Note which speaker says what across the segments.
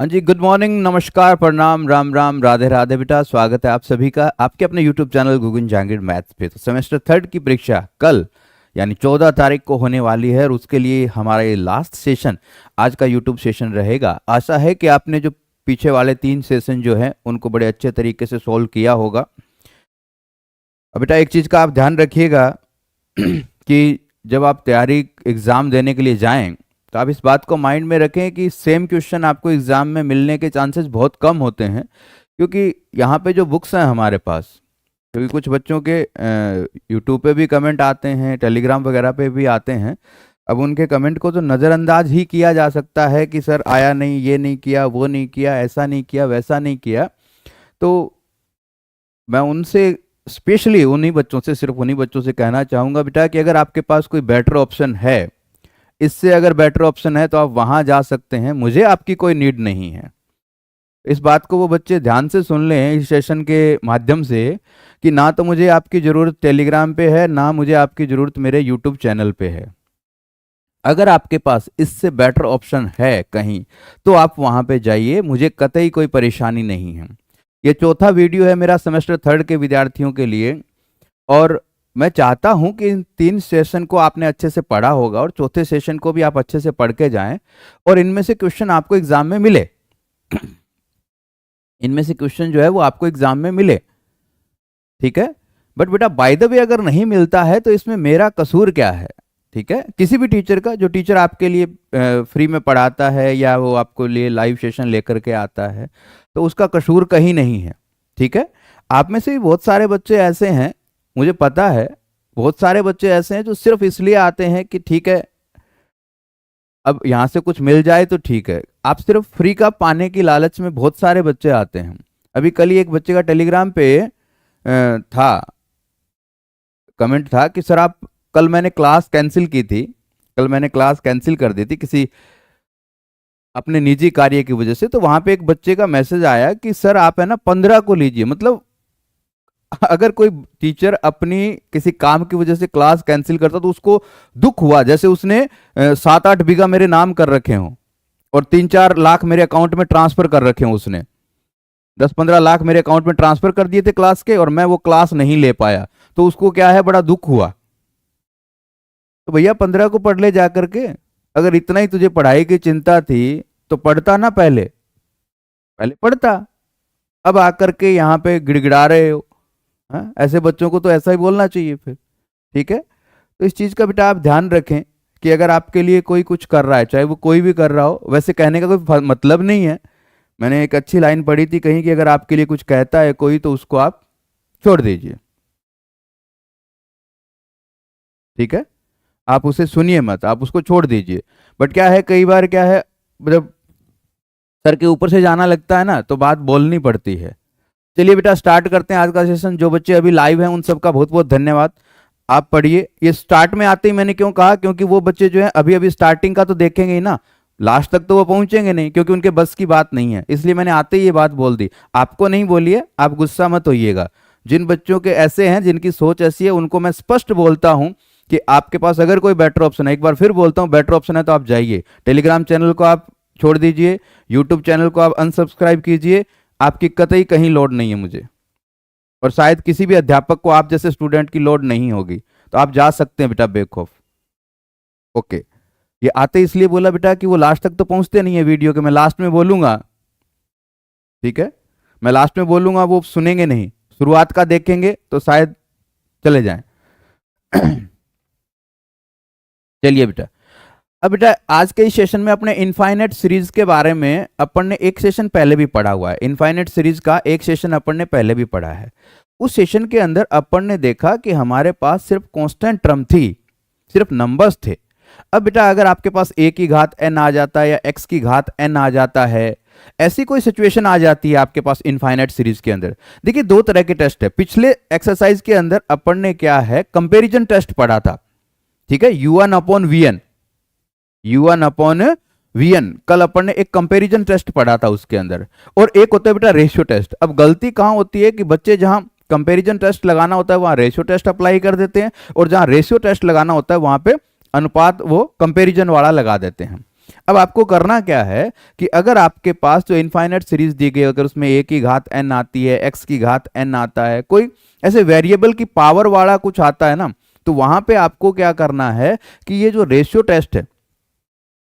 Speaker 1: हाँ जी, good morning, नमस्कार, प्रणाम, राम राम, राधे राधे बेटा। स्वागत है आप सभी का आपके अपने YouTube channel Gugan Jahangir maths पे। तो सेमेस्टर थर्ड की परीक्षा कल यानी 14 तारीख को होने वाली है और उसके लिए हमारा ये लास्ट सेशन आज का यूट्यूब सेशन रहेगा। आशा है कि आपने जो पीछे वाले 3 सेशन जो हैं उनको बड़े अच्छे तरीके से सॉल्व किया होगा। अब बेटा एक चीज़ का आप ध्यान रखिएगा कि जब आप तैयारी एग्ज़ाम देने के लिए जाएं तो आप इस बात को माइंड में रखें कि सेम क्वेश्चन आपको एग्ज़ाम में मिलने के चांसेस बहुत कम होते हैं, क्योंकि यहाँ पे जो बुक्स हैं हमारे पास, क्योंकि कुछ बच्चों के यूट्यूब पे भी कमेंट आते हैं, टेलीग्राम वगैरह पे भी आते हैं। अब उनके कमेंट को तो नज़रअंदाज ही किया जा सकता है कि सर आया नहीं, ये नहीं किया, वो नहीं किया, ऐसा नहीं किया, वैसा नहीं किया। तो मैं उनसे स्पेशली उन्हीं बच्चों से, सिर्फ उन्हीं बच्चों से कहना चाहूँगा बेटा कि अगर आपके पास कोई बेटर ऑप्शन है, इससे अगर बेटर ऑप्शन है तो आप वहां जा सकते हैं, मुझे आपकी कोई नीड नहीं है। इस बात को वो बच्चे ध्यान से सुन लें इस सेशन के माध्यम से कि ना तो मुझे आपकी ज़रूरत टेलीग्राम पे है, ना मुझे आपकी ज़रूरत मेरे यूट्यूब चैनल पे है। अगर आपके पास इससे बेटर ऑप्शन है कहीं तो आप वहां पे जाइए, मुझे कतई कोई परेशानी नहीं है। ये चौथा वीडियो है मेरा सेमेस्टर थर्ड के विद्यार्थियों के लिए और मैं चाहता हूं कि इन 3 सेशन को आपने अच्छे से पढ़ा होगा और चौथे सेशन को भी आप अच्छे से पढ़ के जाएं और इनमें से क्वेश्चन आपको एग्जाम में मिले। इनमें से क्वेश्चन जो है वो आपको एग्जाम में मिले, ठीक है। बट बेटा बाय द वे अगर नहीं मिलता है तो इसमें मेरा कसूर क्या है, ठीक है। किसी भी टीचर का, जो टीचर आपके लिए फ्री में पढ़ाता है या वो आपको लिए लाइव सेशन लेकर के आता है, तो उसका कसूर कहीं नहीं है, ठीक है। आप में से भी बहुत सारे बच्चे ऐसे हैं, मुझे पता है, बहुत सारे बच्चे ऐसे हैं जो सिर्फ इसलिए आते हैं कि ठीक है अब यहाँ से कुछ मिल जाए तो ठीक है। आप सिर्फ फ्री का पाने की लालच में बहुत सारे बच्चे आते हैं। अभी कल ही एक बच्चे का टेलीग्राम पे था, कमेंट था कि सर आप, कल मैंने क्लास कैंसिल की थी, कल मैंने क्लास कैंसिल कर दी थी किसी अपने निजी कार्य की वजह से, तो वहां पे एक बच्चे का मैसेज आया कि सर आप है ना 15 को लीजिए। मतलब अगर कोई टीचर अपनी किसी काम की वजह से क्लास कैंसिल करता तो उसको दुख हुआ, जैसे उसने 7-8 बीघा मेरे नाम कर रखे हों और 3-4 लाख मेरे अकाउंट में ट्रांसफर कर रखे हों। उसने 10-15 लाख मेरे अकाउंट में ट्रांसफर कर दिए थे क्लास के और मैं वो क्लास नहीं ले पाया, तो उसको क्या है, बड़ा दुख हुआ। तो भैया 15 को पढ़ ले जा करके, अगर इतना ही तुझे पढ़ाई की चिंता थी तो पढ़ता ना, पहले पहले पढ़ता। अब आकर के यहाँ पे गिड़गिड़ा रहे हो। हाँ, ऐसे बच्चों को तो ऐसा ही बोलना चाहिए फिर, ठीक है। तो इस चीज़ का बेटा आप ध्यान रखें कि अगर आपके लिए कोई कुछ कर रहा है, चाहे वो कोई भी कर रहा हो, वैसे कहने का कोई मतलब नहीं है। मैंने एक अच्छी लाइन पढ़ी थी कहीं कि अगर आपके लिए कुछ कहता है कोई तो उसको आप छोड़ दीजिए, ठीक है। आप उसे सुनिए मत, आप उसको छोड़ दीजिए। बट क्या है, कई बार क्या है, जब सर के ऊपर से जाना लगता है ना तो बात बोलनी पड़ती है। चलिए बेटा स्टार्ट करते हैं आज का सेशन। जो बच्चे अभी लाइव हैं उन सबका बहुत बहुत धन्यवाद। आप पढ़िए। ये स्टार्ट में आते ही मैंने क्यों कहा, क्योंकि वो बच्चे जो है अभी अभी स्टार्टिंग का तो देखेंगे ही ना, लास्ट तक तो वो पहुंचेंगे नहीं, क्योंकि उनके बस की बात नहीं है। इसलिए मैंने आते ही ये बात बोल दी। आपको नहीं बोली है, आप गुस्सा मत होइएगा। जिन बच्चों के ऐसे हैं, जिनकी सोच ऐसी है, उनको मैं स्पष्ट बोलता हूं कि आपके पास अगर कोई बेटर ऑप्शन है, एक बार फिर बोलता हूं, बेटर ऑप्शन है तो आप जाइए। टेलीग्राम चैनल को आप छोड़ दीजिए, यूट्यूब चैनल को आप अनसब्सक्राइब कीजिए। आपकी कतई कहीं लोड नहीं है मुझे, और शायद किसी भी अध्यापक को आप जैसे स्टूडेंट की लोड नहीं होगी, तो आप जा सकते हैं बेटा बेखौफ। ओके, ये आते इसलिए बोला बेटा कि वो लास्ट तक तो पहुंचते नहीं है वीडियो के, मैं लास्ट में बोलूंगा, ठीक है। मैं लास्ट में बोलूंगा, वो सुनेंगे नहीं, शुरुआत का देखेंगे तो शायद चले जाएं। चलिए बेटा, अब बेटा आज के इस सेशन में अपने इनफाइनाइट सीरीज के बारे में अपन ने एक सेशन पहले भी पढ़ा हुआ है। इनफाइनाइट सीरीज का एक सेशन अपन ने पहले भी पढ़ा है। उस सेशन के अंदर अपन ने देखा कि हमारे पास सिर्फ कांस्टेंट टर्म थी, सिर्फ नंबर्स थे। अब बेटा अगर आपके पास a की घात n आ जाता है या x की घात n आ जाता है, ऐसी कोई सिचुएशन आ जाती है आपके पास इनफाइनाइट सीरीज के अंदर। देखिए 2 तरह के टेस्ट है। पिछले एक्सरसाइज के अंदर अपन ने क्या है, कंपेरिजन टेस्ट पढ़ा था, ठीक है, u1/vn। कल अपन ने एक कंपैरिजन टेस्ट पढ़ा था उसके अंदर, और एक होता है बेटा रेशियो टेस्ट। अब गलती कहां होती है कि बच्चे जहां कंपैरिजन टेस्ट लगाना होता है वहां रेशियो टेस्ट अप्लाई कर देते हैं, और जहां रेशियो टेस्ट लगाना होता है वहां पे अनुपात वो कंपैरिजन वाला लगा देते हैं। अब आपको करना क्या है कि अगर आपके पास जो इनफाइनाइट सीरीज दी गई, अगर उसमें a की घात n आती है, x की घात n आता है, कोई ऐसे वेरिएबल की पावर वाला कुछ आता है ना, तो वहां पे आपको क्या करना है कि ये जो रेशियो टेस्ट है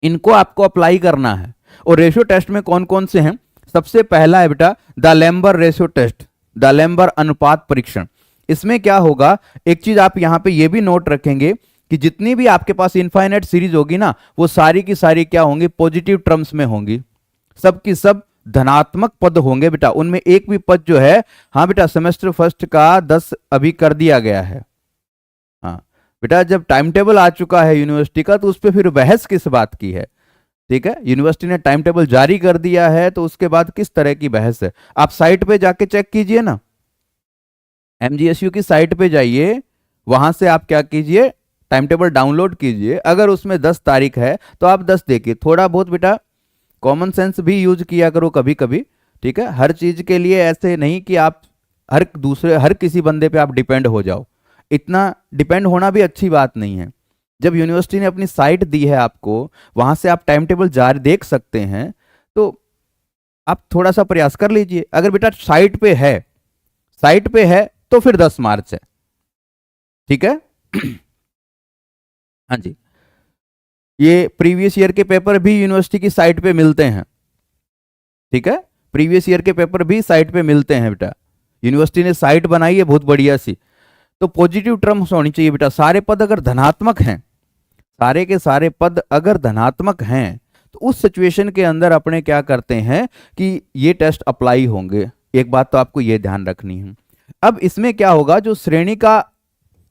Speaker 1: इनको आपको अप्लाई करना है। और रेशियो टेस्ट में कौन कौन से हैं? सबसे पहला है बेटा द लेम्बर रेशियो टेस्ट, द लेम्बर अनुपात परीक्षण। इसमें क्या होगा, एक चीज आप यहां पे ये भी नोट रखेंगे कि जितनी भी आपके पास इनफाइनाइट सीरीज होगी ना, वो सारी की सारी क्या होंगी? पॉजिटिव टर्म्स में होंगी, सब की सब धनात्मक पद होंगे बेटा। उनमें एक भी पद जो है, हाँ बेटा सेमेस्टर फर्स्ट का 10 अभी कर दिया गया है। हाँ बेटा, जब टाइम टेबल आ चुका है यूनिवर्सिटी का, तो उस पर फिर बहस किस बात की है? ठीक है, यूनिवर्सिटी ने टाइम टेबल जारी कर दिया है, तो उसके बाद किस तरह की बहस है? आप साइट पे जाके चेक कीजिए ना, एमजीएसयू की साइट पे जाइए, वहां से आप क्या कीजिए, टाइम टेबल डाउनलोड कीजिए। अगर उसमें 10 तारीख है तो आप 10 देखिए। थोड़ा बहुत बेटा कॉमन सेंस भी यूज किया करो कभी कभी, ठीक है? हर चीज के लिए ऐसे नहीं कि आप हर किसी बंदे पे आप डिपेंड हो जाओ। इतना डिपेंड होना भी अच्छी बात नहीं है। जब यूनिवर्सिटी ने अपनी साइट दी है आपको, वहां से आप टाइम टेबल जारी देख सकते हैं, तो आप थोड़ा सा प्रयास कर लीजिए। अगर बेटा साइट पे है तो फिर 10 मार्च है, ठीक है? हाँ जी, ये प्रीवियस ईयर के पेपर भी यूनिवर्सिटी की साइट पे मिलते हैं, ठीक है? प्रीवियस ईयर के पेपर भी साइट पे मिलते हैं बेटा। यूनिवर्सिटी ने साइट बनाई है बहुत बढ़िया सी। तो पॉजिटिव टर्म्स होनी चाहिए बेटा। सारे पद अगर धनात्मक हैं, सारे के सारे पद अगर धनात्मक हैं, तो उस सिचुएशन के अंदर अपने क्या करते हैं कि ये टेस्ट अप्लाई होंगे। एक बात तो आपको ये ध्यान रखनी है। अब इसमें क्या होगा, जो श्रेणी का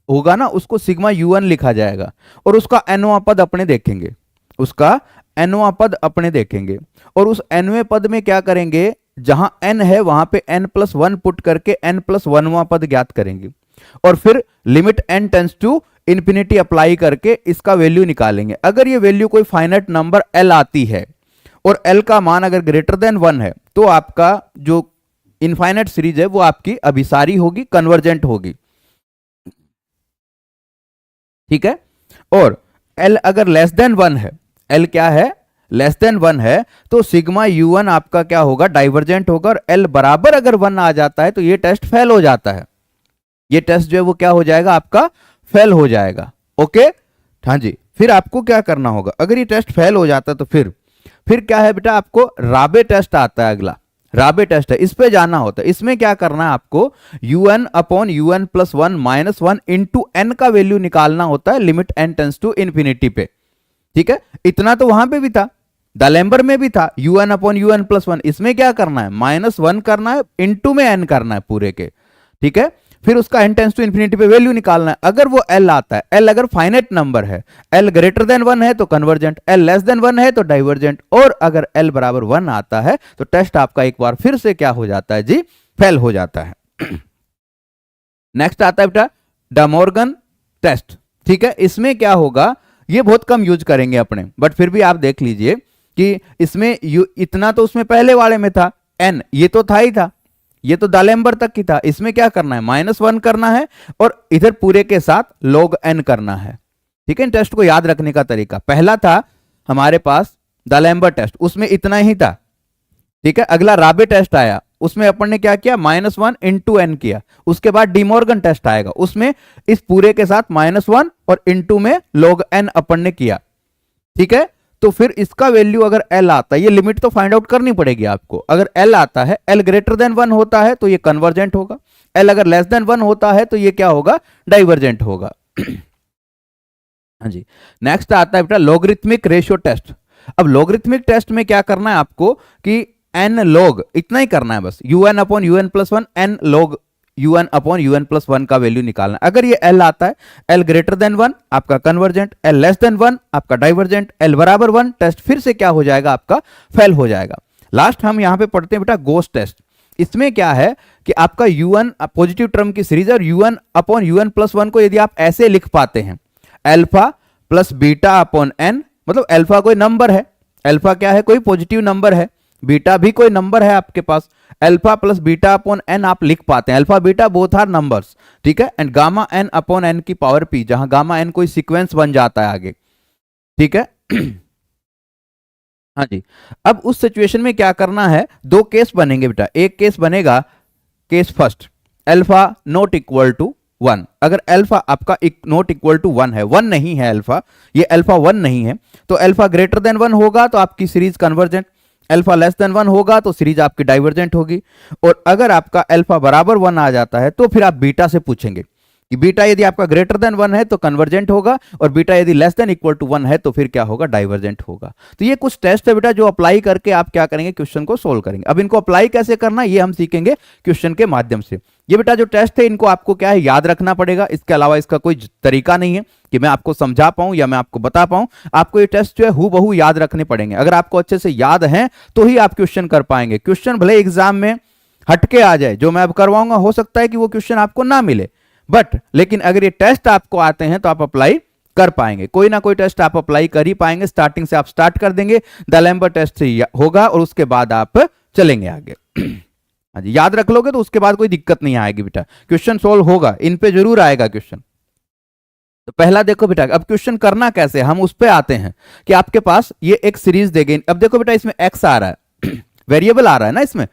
Speaker 1: होगा ना, उसको सिग्मा U1 लिखा जाएगा, और उसका nवां पद अपने देखेंगे, उसका nवां पद अपने देखेंगे। और उस nवें पद में क्या करेंगे, जहां n है वहां पे n+1 पुट करके n+1वां पद ज्ञात करेंगे, और फिर limit n tends to infinity apply करके इसका वैल्यू निकालेंगे। अगर ये वैल्यू कोई फाइनाइट नंबर l आती है और l का मान अगर ग्रेटर देन 1 है, तो आपका जो इनफाइनाइट सीरीज है वो आपकी अभिसारी होगी, कन्वर्जेंट होगी, ठीक है? और l अगर लेस देन 1 है, l क्या है, लेस देन 1 है, तो सिग्मा U1 आपका क्या होगा, डाइवर्जेंट होगा। और l बराबर अगर 1 आ जाता है तो ये टेस्ट फेल हो जाता है। ये टेस्ट जो है वो क्या हो जाएगा, आपका फेल हो जाएगा। ओके, हाँ जी। फिर आपको क्या करना होगा, अगर ये टेस्ट फेल हो जाता है तो फिर क्या है बेटा, आपको राबे टेस्ट आता है। अगला राबे टेस्ट है, इस पे जाना होता है। इसमें क्या करना है आपको, UN/UN+1 -1 इंटू n का वैल्यू निकालना होता है, limit n tends to infinity पे, ठीक है? इतना तो वहां पे भी था, दालेम्बर में भी था, UN/UN+1। इसमें क्या करना है, -1 करना है, इंटू में n करना है पूरे के, ठीक है? फिर उसका n टेंस टू इंफिनिटी पे वैल्यू निकालना है। अगर वो l आता है, l अगर फाइनाइट नंबर है, l ग्रेटर देन 1 है तो कन्वर्जेंट, l लेस देन 1 है तो डाइवर्जेंट, और अगर l बराबर 1 आता है तो टेस्ट आपका एक बार फिर से क्या हो जाता है जी, फेल हो जाता है। नेक्स्ट आता है बेटा ड मॉर्गन टेस्ट, ठीक है? इसमें क्या होगा, ये बहुत कम यूज करेंगे अपने, बट फिर भी आप देख लीजिए कि इसमें इतना तो उसमें पहले वाले में था, n ये तो था ही था, ये तो दालेम्बर तक की था। इसमें क्या करना है, -1 करना है, और इधर पूरे के साथ log n करना है, ठीक है? टेस्ट को याद रखने का तरीका, पहला था हमारे पास दालेम्बर टेस्ट, उसमें इतना ही था, ठीक है? अगला राबे टेस्ट आया, उसमें अपन ने क्या किया, -1 इंटू n किया। उसके बाद डिमॉर्गन टेस्ट आएगा, उसमें इस पूरे के साथ -1 और इंटू में log n अपन ने किया, ठीक है? तो फिर इसका वैल्यू अगर l आता है, ये लिमिट तो फाइंड आउट करनी पड़ेगी आपको। अगर l आता है, l ग्रेटर देन 1 होता है तो ये कन्वर्जेंट होगा, l अगर लेस देन 1 होता है तो ये क्या होगा, डाइवर्जेंट होगा। हाँ जी। नेक्स्ट आता है बेटा लॉगरिथमिक रेशियो टेस्ट। अब लॉगरिथमिक टेस्ट में क्या करना है आपको कि n log, इतना ही करना है बस, UN/UN+1 n log UN/UN+1 का वैल्यू निकालना है। अगर ये l आता है, l ग्रेटर देन 1 आपका कन्वर्जेंट, l लेस देन 1 आपका डाइवर्जेंट, l बराबर 1 टेस्ट फिर से क्या हो जाएगा, आपका फेल हो जाएगा। लास्ट हम यहां पे पढ़ते हैं बेटा गोस टेस्ट। इसमें क्या है कि आपका UN पॉजिटिव टर्म की सीरीज और UN/UN+1 को यदि आप ऐसे लिख पाते हैं, alpha plus beta upon n, मतलब अल्फा कोई नंबर है, अल्फा क्या है, कोई पॉजिटिव नंबर है, बीटा भी कोई नंबर है आपके पास, alpha plus beta upon n आप लिख पाते हैं। Alpha beta both are numbers, ठीक है? And gamma n upon n की पावर p, जहां गामा n कोई सीक्वेंस बन जाता है आगे, ठीक है? हाँ जी। अब उस सिचुएशन में क्या करना है, दो केस बनेंगे बेटा। एक केस बनेगा, case first, alpha not equal to 1। अगर अल्फा आपका नॉट इक्वल टू 1 है, 1 नहीं है अल्फा, ये अल्फा 1 नहीं है, तो अल्फा ग्रेटर देन 1 होगा तो आपकी series convergent, alpha less than 1 होगा तो सीरीज आपकी डाइवर्जेंट होगी। और अगर आपका अल्फा बराबर 1 आ जाता है तो फिर आप बीटा से पूछेंगे कि बीटा यदि आपका ग्रेटर देन 1 है तो कन्वर्जेंट होगा, और बीटा यदि लेस देन इक्वल टू 1 है तो फिर क्या होगा, डाइवर्जेंट होगा। तो ये कुछ टेस्ट है बेटा जो अप्लाई करके आप क्या करेंगे, क्वेश्चन को सोल्व करेंगे। अब इनको अप्लाई कैसे करना ये हम सीखेंगे क्वेश्चन के माध्यम से। ये बेटा जो टेस्ट है इनको आपको क्या है, याद रखना पड़ेगा, इसके अलावा इसका कोई तरीका नहीं है कि मैं आपको समझा पाऊं या मैं आपको बता पाऊं। आपको ये टेस्ट जो है हूबहू याद रखने पड़ेंगे। अगर आपको अच्छे से याद है तो ही आप क्वेश्चन कर पाएंगे। क्वेश्चन भले एग्जाम में हटके आ जाए, जो मैं अब करवाऊंगा हो सकता है कि वो क्वेश्चन आपको ना मिले, लेकिन अगर ये टेस्ट आपको आते हैं तो आप अप्लाई कर पाएंगे। कोई ना कोई टेस्ट आप अप्लाई कर ही पाएंगे। स्टार्टिंग से आप स्टार्ट कर देंगे, दलेम्बर टेस्ट से होगा और उसके बाद आप चलेंगे आगे। हाँ जी, याद रख लोगे तो उसके बाद कोई दिक्कत नहीं आएगी बेटा, क्वेश्चन सोल्व होगा, इन पे जरूर आएगा क्वेश्चन। तो पहला देखो बेटा, अब क्वेश्चन करना कैसे, हम उस पे आते हैं कि आपके पास ये एक सीरीज देंगे। अब देखो बेटा इसमें एक्स आ रहा है, वेरिएबल आ रहा है ना, इसमें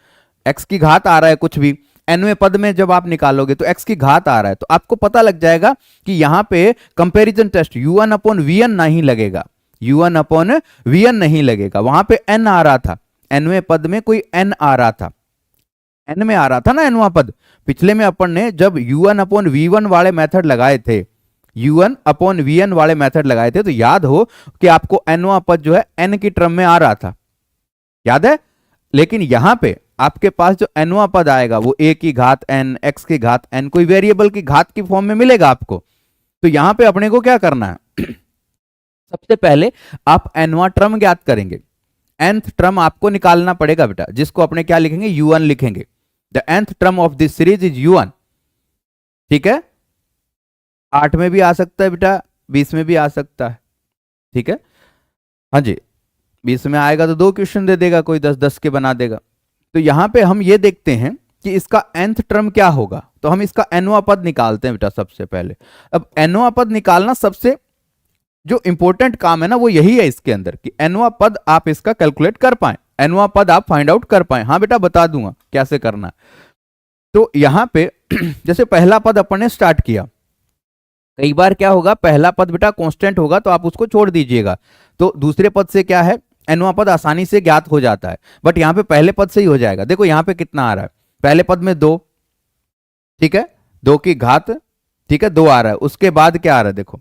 Speaker 1: एक्स की घात आ रहा है, कुछ भी nवें पद में जब आप निकालोगे तो x की घात आ रहा है, तो आपको पता लग जाएगा कि यहां पे comparison test u1 upon we नहीं लगेगा, u1 अपॉन वी नहीं लगेगा। वहां पे n आ रहा था, nवें पद में कोई n आ रहा था, n में आ रहा था ना nवां पद। पिछले में अपन ने जब u1 अपॉन v1 वाले मेथड लगाए थे, u1 अपॉन vn वाले मेथड लगाए थे, तो याद हो कि आपको nवां पद जो है n की टर्म में आ रहा था, याद है। लेकिन यहां पे आपके पास जो nवां पद आएगा वो a की घात n, x की घात n, कोई वेरिएबल की घात की फॉर्म में मिलेगा आपको। तो यहां पे अपने को क्या करना है, सबसे पहले आप nवां टर्म ज्ञात करेंगे। nth टर्म आपको निकालना पड़ेगा बेटा, जिसको अपने क्या लिखेंगे, u1 लिखेंगे। The nth term of this series is u1। ठीक है, 8 में भी आ सकता है बेटा, 20 में भी आ सकता है। ठीक है, हाँ जी, 20 में आएगा तो 2 क्वेश्चन दे देगा, कोई 10-10 के बना देगा। तो यहां पे हम ये देखते हैं कि इसका nth टर्म क्या होगा, तो हम इसका nवां पद निकालते हैं बेटा सबसे पहले। अब nवां पद निकालना सबसे जो इंपॉर्टेंट काम है ना वो यही है इसके अंदर, कि nवां पद आप इसका कैलकुलेट कर पाए, nवां पद आप फाइंड आउट कर पाए। हाँ बेटा बता दूंगा कैसे करना। तो यहां पे जैसे पहला पद अपन ने स्टार्ट किया, कई बार क्या होगा, पहला पद बेटा कांस्टेंट होगा तो आप उसको छोड़ दीजिएगा, तो दूसरे पद से क्या है, nवां पद आसानी से ज्ञात हो जाता है। बट यहां पे पहले पद से ही हो जाएगा। देखो यहां पे कितना आ रहा है, पहले पद में 2, ठीक है, 2 की घात, ठीक है, 2 आ रहा है। उसके बाद क्या आ रहा है, देखो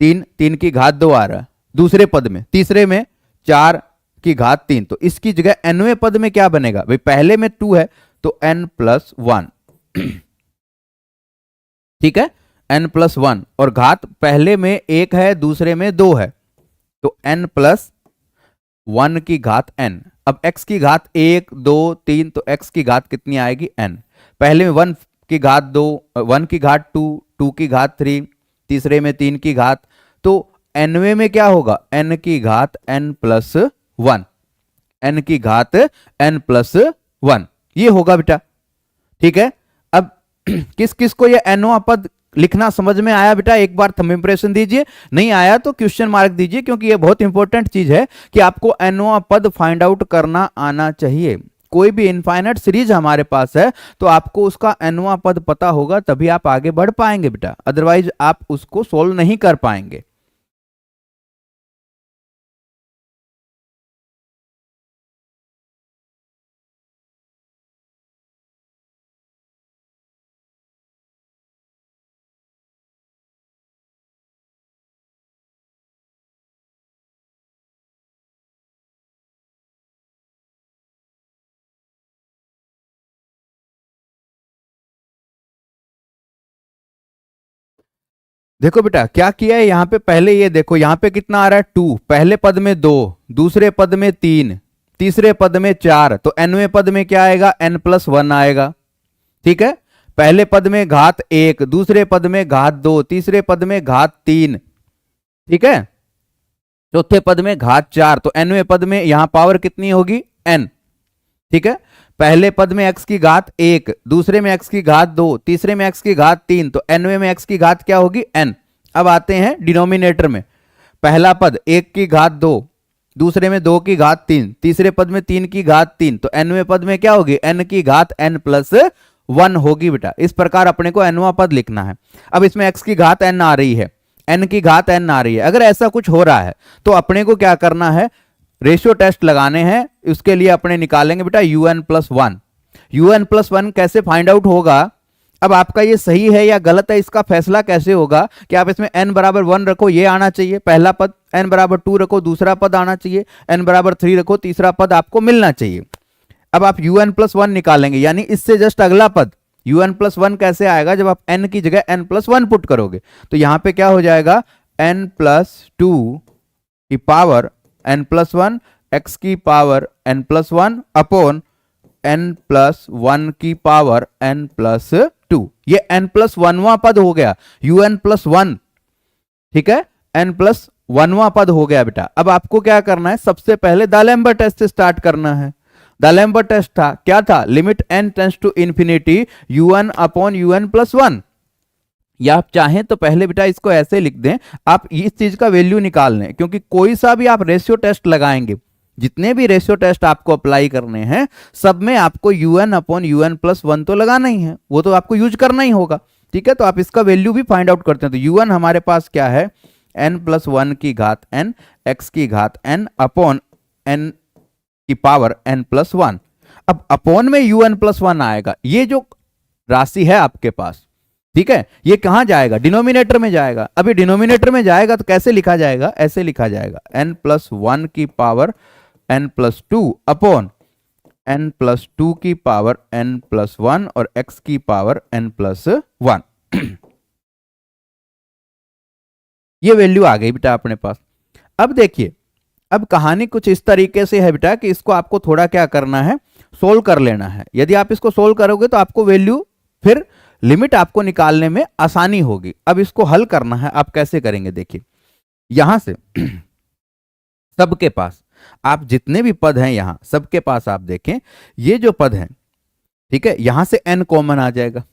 Speaker 1: 3, 3 की घात 2 आ रहा है दूसरे पद में। तीसरे में 4 की घात 3, तो इसकी जगह nवें पद में क्या बनेगा भाई, पहले में 2 है तो n+1 ठीक है, n+1, और घात पहले में 1 है दूसरे में 2 है तो n+1 की घात n। अब x की घात 1 2 3, तो x की घात कितनी आएगी, n। पहले में 1 की घात 2, 1 की घात 2, 2 की घात 3, तीसरे में 3 की घात, तो nवें में क्या होगा, n की घात n+1, n की घात n+1, ये होगा बेटा। ठीक है, अब किस किस को ये nवां पद लिखना समझ में आया बेटा, एक बार थंब इंप्रेशन दीजिए, नहीं आया तो क्वेश्चन मार्क दीजिए, क्योंकि ये बहुत इंपॉर्टेंट चीज है कि आपको nवां पद फाइंड आउट करना आना चाहिए। कोई भी इनफाइनाइट सीरीज हमारे पास है तो आपको उसका nवां पद पता होगा तभी आप आगे बढ़ पाएंगे बेटा, अदरवाइज आप उसको सोल्व नहीं कर पाएंगे। देखो बेटा क्या किया है यहां पे, पहले ये देखो यहां पे कितना आ रहा है 2, पहले पद में 2, दूसरे पद में 3, तीसरे पद में 4, तो nवें पद में क्या आएगा, n+1 आएगा। ठीक है, पहले पद में घात 1, दूसरे पद में घात 2, तीसरे पद में घात 3, ठीक है, चौथे पद में घात 4, तो nवें पद में यहां पावर कितनी होगी, n। ठीक है, पहले पद में x की घात 1, दूसरे में x की घात 2, तीसरे में x की घात 3, तो nवें में x की घात क्या होगी, n। अब आते हैं डिनोमिनेटर में, पहला पद 1 की घात 2, दूसरे में 2 की घात 3, तीसरे पद में 3 की घात 3, तो nवें पद में क्या होगी, n की घात n प्लस 1 होगी बेटा। इस प्रकार अपने को nवां पद लिखना है। अब इसमें x की घात n आ रही है, n की घात n आ रही है। अगर ऐसा कुछ हो रहा है तो अपने को क्या करना है, रेशियो टेस्ट लगाने हैं। उसके लिए अपने निकालेंगे बेटा un+1। un+1 कैसे फाइंड आउट होगा, अब आपका ये सही है या गलत है इसका फैसला कैसे होगा कि आप इसमें n बराबर 1 रखो, ये आना चाहिए पहला पद, n बराबर 2 रखो, दूसरा पद आना चाहिए, n बराबर 3 रखो, तीसरा पद आपको मिलना चाहिए। अब आप un+1 निकालेंगे, यानी इससे जस्ट अगला पद un+1 कैसे आएगा, जब आप n की जगह n+1 पुट करोगे तो यहां पे क्या हो जाएगा, n+2 की पावर n+1 x की पावर n+1 अपॉन n+1 की पावर n+2। ये n+1वां पद हो गया un+1, ठीक है, n+1वां पद हो गया बेटा। अब आपको क्या करना है, सबसे पहले दालेम्बर टेस्ट से स्टार्ट करना है। दालेम्बर टेस्ट था क्या था, limit n tends to infinity un upon un+1। या आप चाहें तो पहले बेटा इसको ऐसे लिख दें, आप इस चीज का वैल्यू निकाल लें, क्योंकि कोई सा भी आप रेशियो टेस्ट लगाएंगे, जितने भी रेशियो टेस्ट आपको अप्लाई करने हैं, सब में आपको un अपॉन un+1 तो लगाना ही है, वो तो आपको यूज करना ही होगा। ठीक है, तो आप इसका वैल्यू भी फाइंड आउट करते हैं। तो un हमारे पास क्या है, n+1 की घात n, x की घात n अपॉन n की पावर n+1। अब अपॉन में un+1 आएगा, ये जो राशि है आपके पास, ठीक है, ये कहां जाएगा, डिनोमिनेटर में जाएगा। अभी डिनोमिनेटर में जाएगा तो कैसे लिखा जाएगा, ऐसे लिखा जाएगा n+1 की पावर n+2 अपॉन n+2 की पावर n+1 और x की पावर n+1। ये वैल्यू आ गई बेटा अपने पास। अब देखिए, अब कहानी कुछ इस तरीके से है बेटा कि इसको आपको थोड़ा क्या करना है, सोल्व कर लेना है। यदि आप इसको सोल्व करोगे तो आपको वैल्यू, फिर लिमिट आपको निकालने में आसानी होगी। अब इसको हल करना है, आप कैसे करेंगे, देखिए यहां से सबके पास आप जितने भी पद हैं यहां सबके पास आप देखें, ये जो पद हैं, ठीक है, यहां से n कॉमन आ जाएगा।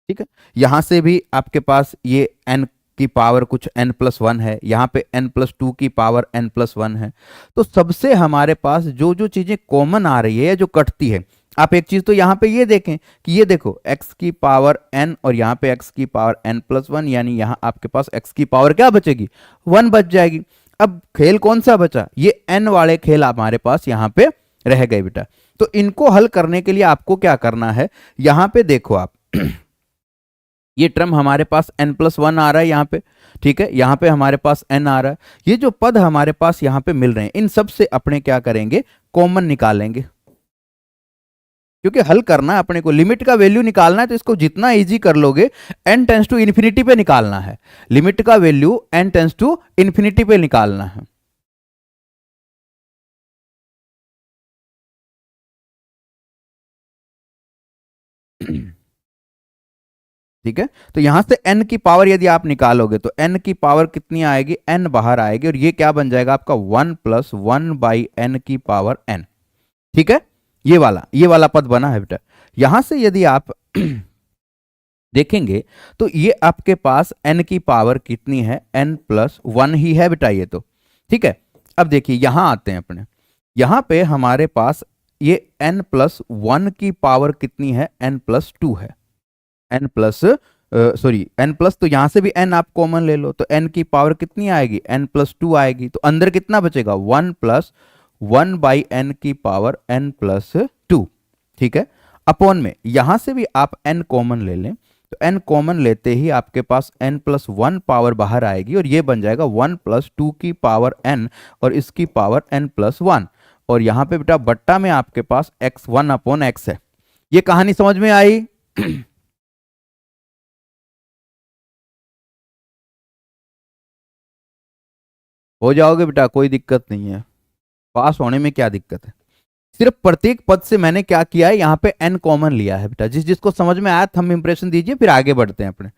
Speaker 1: ठीक है, यहां से भी आपके पास ये n की पावर कुछ n+1 है, यहां पे n+2 की पावर n+1 है। तो सबसे हमारे पास जो जो चीजें कॉमन आ रही है या जो कटती है, आप एक चीज तो यहां पे ये देखें कि ये देखो x की पावर n और यहां पे x की पावर n+1, यानी यहां आपके पास x की पावर क्या बचेगी, 1 बच जाएगी। अब खेल कौन सा बचा, ये n वाले खेल हमारे पास यहां पे रह गए बेटा। तो इनको हल करने के लिए आपको क्या करना है, यहां पे देखो आप ये टर्म हमारे पास n+1 आ रहा है यहाँ पे, ठीक है, यहाँ पे हमारे पास n आ रहा है। ये जो पद हमारे पास यहाँ पे मिल रहे हैं, इन सब से अपने क्या करेंगे, कॉमन निकालेंगे। क्योंकि हल करना है अपने को, लिमिट का वैल्यू निकालना है, तो इसको जितना इजी कर लोगे, n टेंस टू इन्फिनिटी पे निकालना है। लिमिट का value n tends to infinity पे निकालना है। ठीक है, तो यहां से n की पावर यदि आप निकालोगे तो n की पावर कितनी आएगी, n बाहर आएगी, और ये क्या बन जाएगा आपका 1+1/n की पावर n। ठीक है, ये वाला पद बना है बेटा। यहां से यदि आप देखेंगे तो ये आपके पास n की पावर कितनी है, n+1 ही है बेटा ये तो। ठीक है, अब देखिए यहां आते हैं अपने, यहां पे हमारे पास ये n+1 की पावर कितनी है, n+2 है। n+, तो यहां से भी n आप कॉमन ले लो, तो n की पावर कितनी आएगी, n+2 आएगी। तो अंदर कितना बचेगा, 1+1/n की पावर n+2। ठीक है, अपॉन में यहां से भी आप n कॉमन ले लें, तो n कॉमन लेते ही आपके पास n+1 पावर बाहर आएगी, और ये बन जाएगा 1+2 की पावर n और इसकी पावर n+1। और यहां पे बेटा बट्टा में आपके पास x1/x है। ये कहानी समझ में आई? हो जाओगे बेटा, कोई दिक्कत नहीं है, पास होने में क्या दिक्कत है। सिर्फ प्रत्येक पद से मैंने क्या किया है, यहाँ पे n कॉमन लिया है बेटा। जिस जिसको समझ में आया थंब इंप्रेशन दीजिए, फिर आगे बढ़ते हैं अपने।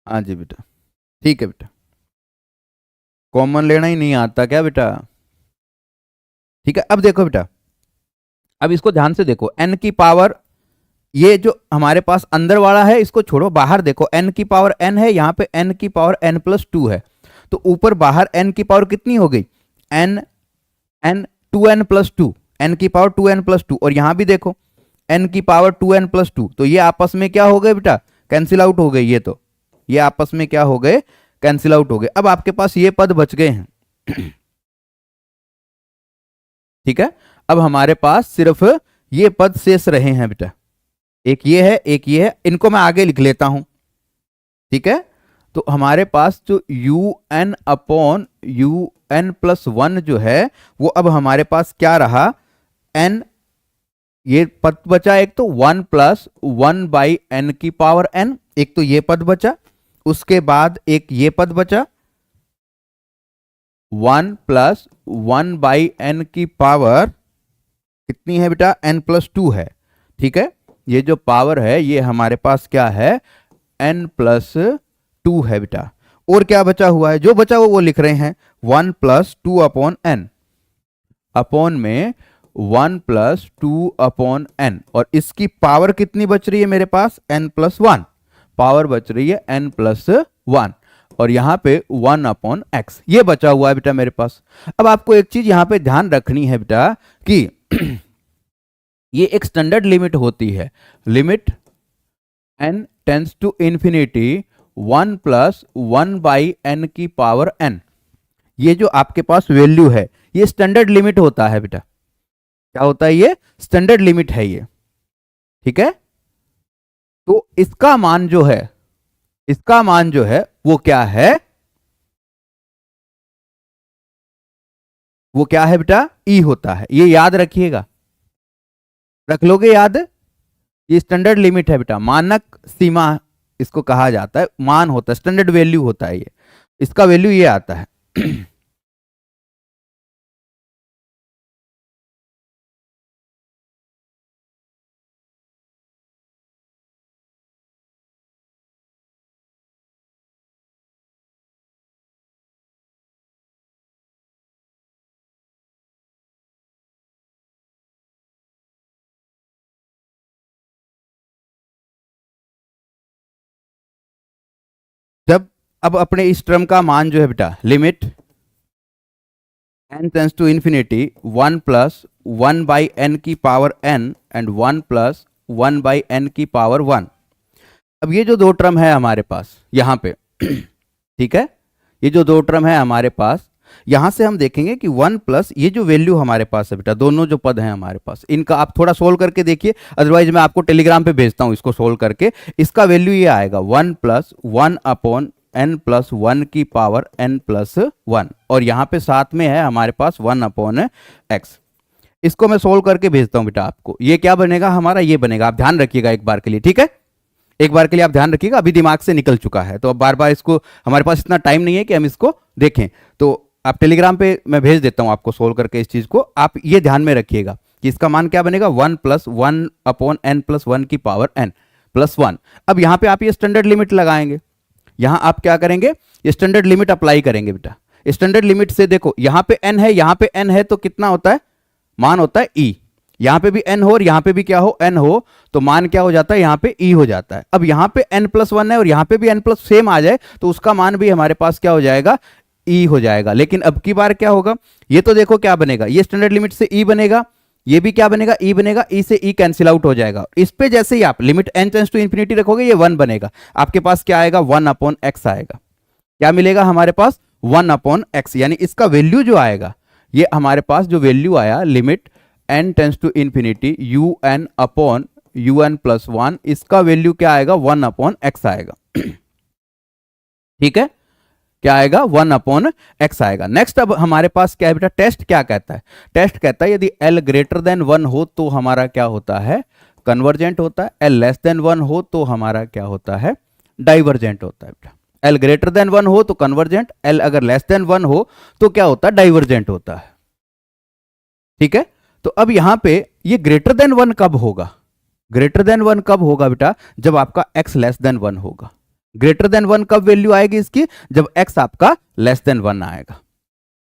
Speaker 1: हाँ जी बेटा, ठीक है बेटा। कॉमन लेना ही नहीं आता क्या बेटा? ठीक है, अब देखो बेटा, अब इसको ध्यान से देखो, n की पावर, ये जो हमारे पास अंदर वाला है इसको छोड़ो, बाहर देखो n की पावर n है, यहाँ पे n की पावर n+2 है, तो ऊपर बाहर n की पावर कितनी हो गई? n, n 2n+2, n की पावर 2n+2, और यहाँ भी देखो n की पावर 2n+2, तो ये आपस में क्या हो गए बेटा? कैंसिल आउट हो गए, ये आपस में क्या हो गए? कैंसिल आउट हो गए। अब आपके पास ये पद बच गए हैं। ठीक है, अब हमारे पास सिर्फ ये पद शेष रहे हैं बेटा, एक ये है, एक ये है, इनको मैं आगे लिख लेता हूं। ठीक है, तो हमारे पास जो un/un+1 जो है वो अब हमारे पास क्या रहा? n, ये पद बचा एक, तो 1+1/n की पावर n, एक तो ये पद बचा, उसके बाद एक ये पद बचा 1+1/n की पावर कितनी है बेटा? n+2 है। ठीक है, ये जो पावर है ये हमारे पास क्या है? n+2 है बेटा। और क्या बचा हुआ है? जो बचा हुआ वो लिख रहे हैं 1+2/n, अपॉन में 1+2/n, और इसकी पावर कितनी बच रही है मेरे पास? n+1, पावर बच रही है n+1, और यहां पे 1/x ये बचा हुआ है बेटा मेरे पास। अब आपको एक चीज यहां पे ध्यान रखनी है बेटा कि ये एक स्टैंडर्ड लिमिट होती है, limit n tends to infinity 1+1/n की पावर n, ये जो आपके पास वैल्यू है ये स्टैंडर्ड लिमिट होता है बेटा। क्या होता है? ये स्टैंडर्ड लिमिट है ये। ठीक है, तो इसका मान जो है, इसका मान जो है वो क्या है? वो क्या है बेटा? ई होता है, ये याद रखिएगा, रख लोगे याद? ये स्टैंडर्ड लिमिट है बेटा, मानक सीमा इसको कहा जाता है, मान होता है, स्टैंडर्ड वैल्यू होता है ये, इसका वैल्यू ये आता है। जब अब अपने इस टर्म का मान जो है बेटा, limit n tends to infinity 1+1/n की पावर n एंड 1+1/n की पावर 1। अब ये जो दो टर्म है हमारे पास यहाँ पे, ठीक है, ये जो दो टर्म है हमारे पास, यहां से हम देखेंगे कि 1 प्लस ये जो वैल्यू हमारे पास है बेटा, दोनों जो पद हैं हमारे पास, इनका आप थोड़ा सोल्व करके देखिए, अदरवाइज मैं आपको टेलीग्राम पे भेजता हूं इसको सोल्व करके। इसका वैल्यू ये आएगा 1+1/n+1 की पावर n+1, और यहाँ पे साथ में है हमारे पास 1/x। इसको मैं सोल्व करके भेजता हूं बेटा आपको। ये क्या बनेगा हमारा? ये बनेगा, आप ध्यान रखिएगा एक बार के लिए, ठीक है, एक बार के लिए आप ध्यान रखिएगा, अभी दिमाग से निकल चुका है तो अब बार बार इसको, हमारे पास इतना टाइम नहीं है कि हम इसको देखें, तो आप टेलीग्राम पे मैं भेज देता हूं आपको सोल्व करके इस चीज को। आप ये ध्यान में रखिएगा कि इसका मान क्या बनेगा? 1+1/n+1 की पावर n+1। अब यहां पे आप ये स्टैंडर्ड लिमिट लगाएंगे, यहां आप क्या करेंगे? ये स्टैंडर्ड लिमिट अप्लाई करेंगे बेटा। स्टैंडर्ड लिमिट से देखो, यहां पे n है, यहां पे n है, तो कितना होता है? मान होता है e। यहां पे भी n हो और यहां पे भी क्या हो? n हो, तो मान क्या हो जाता है? यहां पे e हो जाता है। अब यहां पे n+1 है और यहां पे भी n+ सेम आ जाए तो उसका मान भी हमारे पास क्या हो जाएगा? e हो जाएगा। लेकिन अब की बार क्या होगा? ये तो देखो क्या बनेगा, ये स्टैंडर्ड लिमिट से e बनेगा, ये भी क्या बनेगा? e बनेगा, e से e कैंसिल आउट हो जाएगा। इस पे जैसे ही आप limit n tends to infinity रखोगे ये 1 बनेगा, आपके पास क्या आएगा? 1/x आएगा। क्या मिलेगा हमारे पास? 1/x, यानी इसका वैल्यू जो आएगा, ये हमारे पास जो वैल्यू आया, limit n tends to infinity un/un+1, इसका वैल्यू क्या आएगा? 1/x आएगा। ठीक है, क्या आएगा? 1/x आएगा। नेक्स्ट अब हमारे पास क्या है बेटा? टेस्ट क्या कहता है? टेस्ट कहता है यदि l ग्रेटर देन 1 हो तो हमारा क्या होता है? कन्वर्जेंट होता है। l लेस देन 1 हो तो हमारा क्या होता है? डाइवर्जेंट होता है बेटा। l ग्रेटर देन 1 हो तो कन्वर्जेंट, l अगर लेस देन 1 हो तो क्या होता है? डाइवर्जेंट होता है। ठीक है, तो अब यहां पे ये ग्रेटर देन 1 कब होगा? ग्रेटर देन 1 कब होगा बेटा? जब आपका x लेस देन 1 होगा। ग्रेटर देन 1 कब वैल्यू आएगी इसकी? जब x आपका लेस देन 1 आएगा।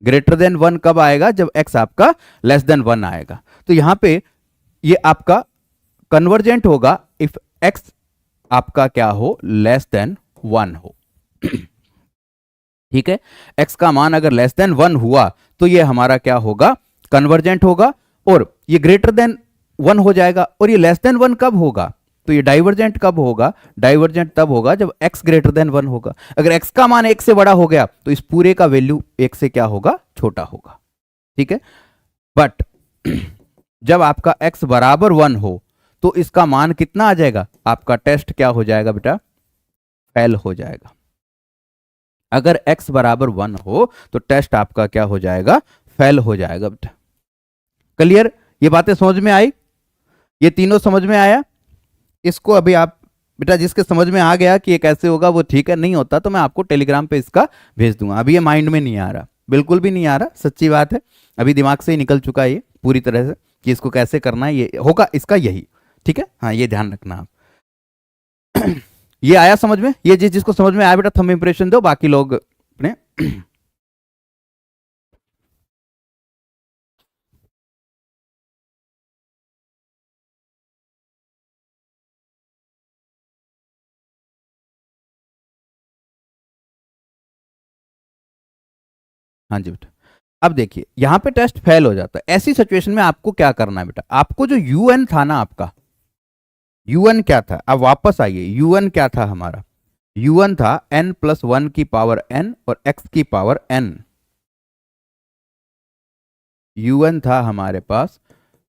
Speaker 1: ग्रेटर देन 1 कब आएगा? जब x आपका लेस देन 1 आएगा। तो यहां पे ये आपका कन्वर्जेंट होगा इफ x आपका क्या हो? लेस देन 1 हो। ठीक है, x का मान अगर लेस देन 1 हुआ तो ये हमारा क्या होगा? कन्वर्जेंट होगा। और ये ग्रेटर देन 1 हो जाएगा। और ये लेस देन 1 कब होगा? तो ये डाइवर्जेंट कब होगा? डाइवर्जेंट तब होगा जब x ग्रेटर देन 1 होगा। अगर x का मान 1 से बड़ा हो गया तो इस पूरे का वैल्यू 1 से क्या होगा? छोटा होगा। ठीक है, बट जब आपका x बराबर 1 हो तो इसका मान कितना आ जाएगा? आपका टेस्ट क्या हो जाएगा बेटा? फेल हो जाएगा। अगर x बराबर 1 हो तो टेस्ट आपका क्या हो जाएगा? फेल हो जाएगा बेटा। क्लियर? ये बातें समझ में आई? ये तीनों समझ में आया? इसको अभी आप बेटा जिसके समझ में आ गया कि ये कैसे होगा वो ठीक है, नहीं होता तो मैं आपको टेलीग्राम पे इसका भेज दूंगा। अभी ये माइंड में नहीं आ रहा, बिल्कुल भी नहीं आ रहा, सच्ची बात है। अभी दिमाग से ही निकल चुका है ये पूरी तरह से कि इसको कैसे करना है। ये होगा इसका यही। ठीक है, हाँ ये ध्यान रखना आप। ये आया समझ में? ये जिसको समझ में आया बेटा थंब इंप्रेशन दो, बाकी लोग अपने हाँ जी बेटा। अब देखिए यहां पे टेस्ट फेल हो जाता है। ऐसी सिचुएशन में आपको क्या करना है बेटा? आपको जो यूएन था ना, आपका यूएन क्या था? अब वापस आइए, यूएन क्या था हमारा? यूएन था n+1 की पावर n और x की पावर n। यूएन था हमारे पास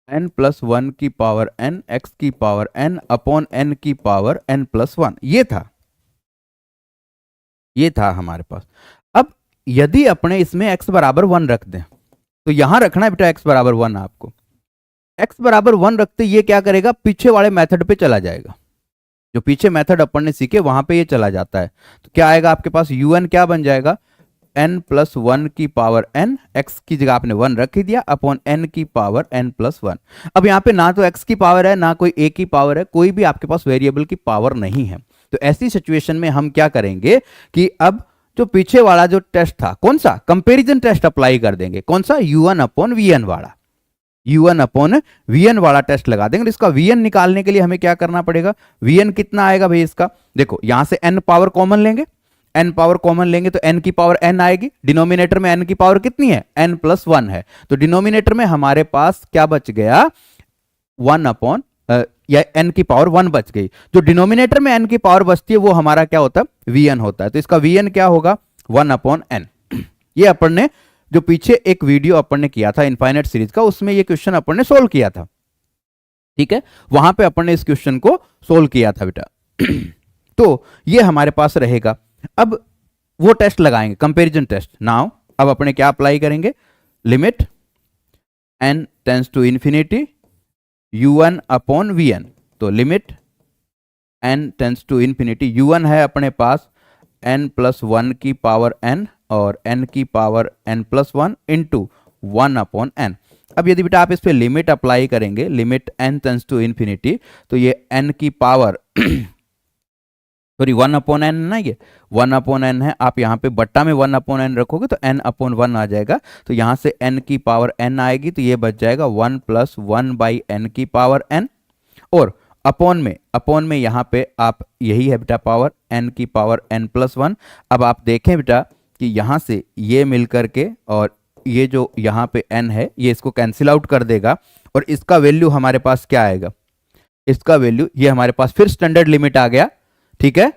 Speaker 1: n+1 की पावर n, x की पावर n अपॉन n की पावर n+1। ये था हमारे पास। अब यदि अपने इसमें x बराबर 1 रख दें तो यहां रखना है बेटा x बराबर 1 आपको। x बराबर 1 रखते ये क्या करेगा? पीछे वाले मेथड पे चला जाएगा। जो पीछे मेथड अपन ने सीखे वहां पे ये चला जाता है। तो क्या आएगा आपके पास? un क्या बन जाएगा? n+1 की पावर n, x की जगह आपने 1 रख ही दिया, अपॉन n की पावर n+1। अब यहाँ पे ना तो x की पावर है ना कोई a की पावर है, कोई भी आपके पास वेरिएबल की पावर नहीं है। तो ऐसी सिचुएशन में हम क्या करेंगे कि अब जो पीछे वाला जो टेस्ट था, कौन सा? कंपेरिजन टेस्ट अप्लाई कर देंगे। कौन सा? u1/vn वाला। u1/vn वाला टेस्ट लगा देंगे। इसका vn निकालने के लिए हमें क्या करना पड़ेगा? vn कितना आएगा भाई इसका? देखो यहां से n पावर कॉमन लेंगे, n पावर कॉमन लेंगे तो n की पावर n आएगी। डिनोमिनेटर में n की पावर कितनी है? n+1 है। तो डिनोमिनेटर में हमारे पास क्या बच गया? 1 अपॉन या n की पावर 1 बच गई। जो डिनोमिनेटर में n की पावर बचती है वो हमारा क्या होता है? vn होता है। तो इसका vn क्या होगा? 1/n। ये अपन ने जो पीछे एक वीडियो अपन ने किया था इनफाइनाइट सीरीज का, उसमें ये क्वेश्चन अपन ने सोल्व किया था। ठीक है, वहां पे अपन ने इस क्वेश्चन को सोल्व किया था बेटा। तो ये हमारे पास रहेगा। अब वो टेस्ट लगाएंगे, कंपैरिजन टेस्ट। नाउ अब अपने क्या अप्लाई करेंगे? Limit n tends to infinity u1/vn। तो limit n tends to infinity, u1 है अपने पास n+1 की पावर n और n की पावर n+1 इंटू 1/n। अब यदि बेटा आप इस पे लिमिट अप्लाई करेंगे, limit n tends to infinity, तो ये n की पावर सॉरी 1/n है ना, ये 1/n है। आप यहाँ पे बट्टा में 1/n रखोगे तो n/1 आ जाएगा। तो यहाँ से n की पावर n आएगी तो ये बच जाएगा 1 + 1/n की पावर n। और अपॉन में यहाँ पे आप यही है बेटा पावर n की पावर n+1। अब आप देखें बेटा कि यहाँ से ये मिल करके और ये जो यहाँ पे n है ये इसको कैंसिल आउट कर देगा और इसका वैल्यू हमारे पास क्या आएगा? इसका वैल्यू ये हमारे पास फिर स्टैंडर्ड लिमिट आ गया। ठीक है,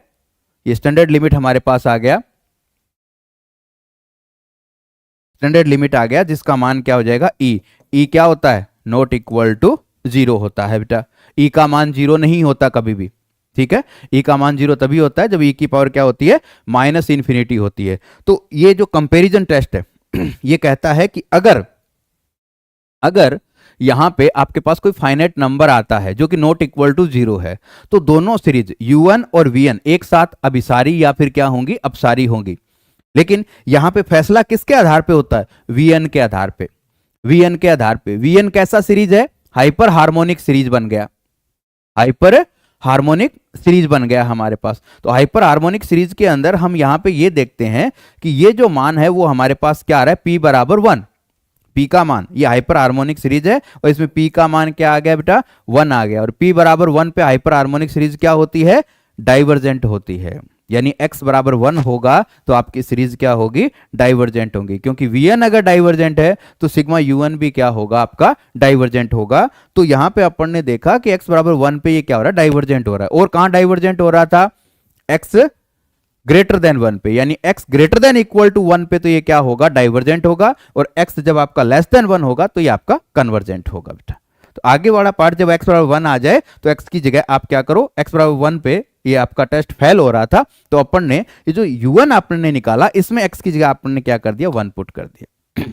Speaker 1: ये स्टैंडर्ड लिमिट हमारे पास आ गया, स्टैंडर्ड लिमिट आ गया जिसका मान क्या हो जाएगा? ई क्या होता है? नॉट इक्वल टू 0 होता है बेटा। ई का मान 0 नहीं होता कभी भी। ठीक है, ई का मान 0 तभी होता है जब ई की पावर क्या होती है? -इन्फिनिटी होती है। तो ये जो कंपैरिजन टेस्ट है ये कहता है कि अगर यहां पे आपके पास कोई फाइनाइट नंबर आता है जो कि नॉट इक्वल टू 0 है तो दोनों सीरीज u1 और vn एक साथ अभिसारी या फिर क्या होंगी? अपसारी होंगी। लेकिन यहां पे फैसला किसके आधार पे होता है? vn के आधार पे। vn के आधार पे। vn कैसा सीरीज है? हाइपर हार्मोनिक सीरीज बन गया। हाइपर हार्मोनिक सीरीज बन गया हमारे पास। तो हाइपर हार्मोनिक सीरीज के अंदर हम यहाँ पे ये देखते हैं कि ये जो मान है वो हमारे पास क्या आ रहा है, p बराबर 1। p का मान, ये हाइपर हार्मोनिक सीरीज है और इसमें p का मान क्या आ गया बेटा, 1 आ गया। और p बराबर 1 पे हाइपर हार्मोनिक सीरीज क्या होती है, डाइवर्जेंट होती है। यानी x बराबर 1 होगा तो आपकी सीरीज क्या होगी, डाइवर्जेंट होगी, क्योंकि vn अगर डाइवर्जेंट है तो सिग्मा un भी क्या होगा, आपका डाइवर्जेंट होगा। तो यहां पे अपन ने देखा कि x बराबर 1 पे ये क्या हो रहा है, डाइवर्जेंट हो रहा है। और कहां डाइवर्जेंट हो रहा था, x ग्रेटर देन 1 पे, यानी x greater than equal to 1 पे तो ये क्या होगा, डाइवर्जेंट होगा। और x जब आपका लेस देन 1 होगा तो ये आपका कन्वर्जेंट होगा बेटा। तो आगे वाला पार्ट जब x बराबर 1 आ जाए तो x की जगह आप क्या करो, x बराबर 1 पे ये आपका टेस्ट फेल हो रहा था तो अपन ने ये जो u1 आपने ने निकाला इसमें x की जगह अपन ने क्या कर दिया, 1 पुट कर दिया।